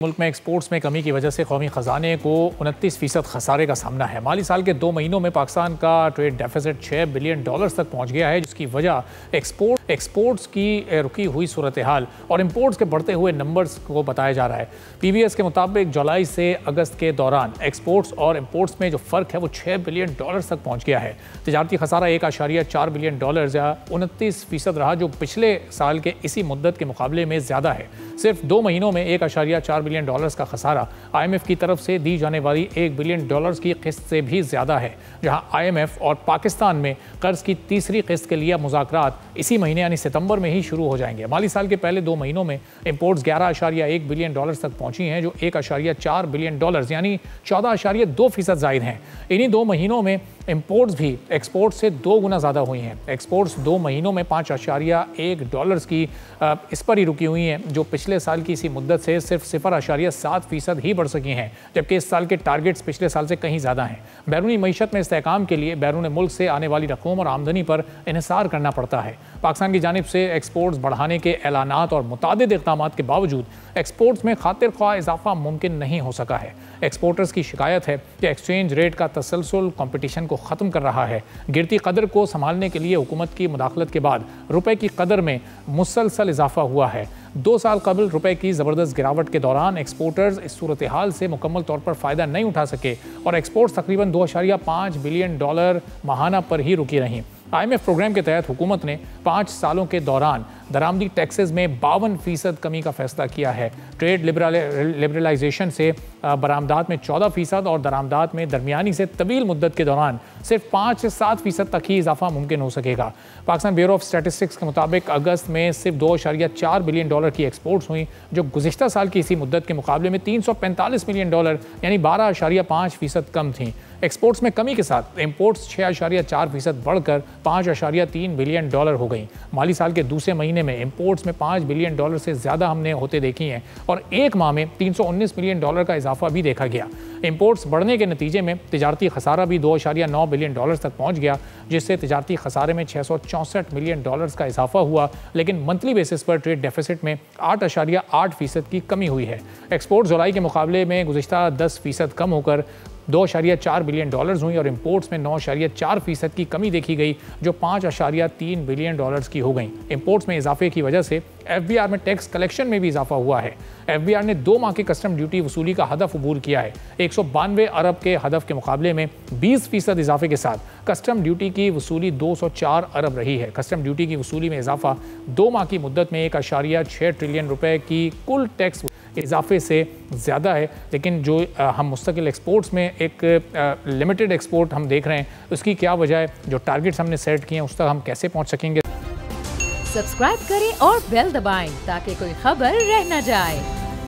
मुल्क में एक्सपोर्ट्स में कमी की वजह से कौमी ख़जाने को 29% खसारे का सामना है। माली साल के 2 महीनों में पाकिस्तान का ट्रेड डेफिसिट $6 बिलियन तक पहुंच गया है, जिसकी वजह एक्सपोर्ट्स की रुकी हुई सूरत हाल और इंपोर्ट्स के बढ़ते हुए नंबर्स को बताया जा रहा है। PBS के मुताबिक जुलाई से अगस्त के दौरान एक्सपोर्ट्स और इंपोर्ट्स में जो फ़र्क है वो $6 बिलियन तक पहुँच गया है। तजारती खसारा $1.4 बिलियन या 29% रहा, जो पिछले साल के इसी मुद्दत के मुकाबले में ज़्यादा है। सिर्फ 2 महीनों में $1.4 बिलियन का खसारा IMF की तरफ से दी जाने वाली $1 बिलियन की किस्त से भी ज्यादा है, जहां IMF और पाकिस्तान में कर्ज की तीसरी किस्त के लिए मुज़ाकरात इसी महीने यानी सितंबर में ही शुरू हो जाएंगे। माली साल के पहले 2 महीनों में इंपोर्ट्स $11.1 बिलियन तक पहुंची हैं, जो $1.4 बिलियन यानी 14.2% जायद हैं। इन्हीं 2 महीनों में इंपोर्ट्स भी एक्सपोर्ट से 2 गुना ज़्यादा हुई हैं। एक्सपोर्ट्स 2 महीनों में $5.1 की इस पर ही रुकी हुई हैं, जो पिछले साल की इसी मुद्दत से सिर्फ 0.7% ही बढ़ सकी हैं, जबकि इस साल के टारगेट्स पिछले साल से कहीं ज़्यादा हैं। बैरूनी मईशत में इस्तेहकाम के लिए बैरून मुल्क से आने वाली रकूम और आमदनी पर इन्हिसार करना पड़ता है। पाकिस्तान की जानिब से एक्सपोर्ट्स बढ़ाने के ऐलानात और मुतादिद इक़दाम के बावजूद एक्सपोर्ट्स में खातिर ख्वाह इजाफा मुमकिन नहीं हो सका है। एक्सपोर्टर्स की शिकायत है कि एक्सचेंज रेट का तसलसल कंपटीशन को ख़त्म कर रहा है। गिरती कदर को संभालने के लिए हुकूमत की मुदाखलत के बाद रुपए की कदर में मुसलसल इजाफा हुआ है। 2 साल कबल रुपए की ज़बरदस्त गिरावट के दौरान एक्सपोर्टर्स इस सूरत हाल से मुकम्मल तौर पर फ़ायदा नहीं उठा सके और एक्सपोर्ट्स तकरीबन $2.5 बिलियन माहाना पर ही रुकी रहीं। IMF प्रोग्राम के तहत हुकूमत ने 5 सालों के दौरान दरामदी टैक्सेस में 52% कमी का फैसला किया है। ट्रेड लिबरलाइजेशन से बरामदात में 14% और दरामदात में दरमियानी से तवील मुद्दत के दौरान सिर्फ 5 से 7% तक ही इजाफा मुमकिन हो सकेगा। पाकिस्तान ब्यूरो ऑफ स्टैटिस्टिक्स के मुताबिक अगस्त में सिर्फ $2.4 बिलियन की एक्सपोर्ट्स हुई, जो गुज़िश्ता साल की इसी मुद्दत के मुकाबले में $345 मिलियन यानी 12.5% कम थी। एक्सपोर्ट्स में कमी के साथ इंपोर्ट्स 6.4% बढ़कर $5.3 बिलियन हो गई। माली साल के दूसरे महीने में इंपोर्ट्स में $5 बिलियन से ज़्यादा हमने होते देखी हैं और एक माह में $319 मिलियन का इजाफा भी देखा गया। इंपोर्ट्स बढ़ने के नतीजे में तिजारती खसारा भी $2.9 बिलियन तक पहुँच गया, जिससे तिजारती खसारे में $664 मिलियन का इजाफा हुआ, लेकिन मंथली बेसिस पर ट्रेड डेफिसिट में 8.8% की कमी हुई है। एक्सपोर्ट जुलाई के मुकाबले में गुज़िश्ता 10% कम होकर $2.4 बिलियन हुई और इंपोर्ट्स में 9.4% की कमी देखी गई, जो $5.3 बिलियन की हो गई। इंपोर्ट्स में इजाफे की वजह से FBR में टैक्स कलेक्शन में भी इजाफा हुआ है। FBR ने 2 माह के कस्टम ड्यूटी वसूली का हदफ अबूर किया है। 192 अरब के हदफ के मुकाबले में 20% इजाफे के साथ कस्टम ड्यूटी की वसूली 204 अरब रही है। कस्टम ड्यूटी की वसूली में इजाफा 2 माह की मुद्दत में $1.6 ट्रिलियन की कुल टैक्स इजाफे से ज़्यादा है। लेकिन जो हम मुस्तकिल एक्सपोर्ट्स में एक लिमिटेड एक्सपोर्ट हम देख रहे हैं, उसकी क्या वजह है? जो टारगेट्स हमने सेट किए हैं उस तक हम कैसे पहुंच सकेंगे? सब्सक्राइब करें और बेल दबाएं ताकि कोई खबर रह न जाए।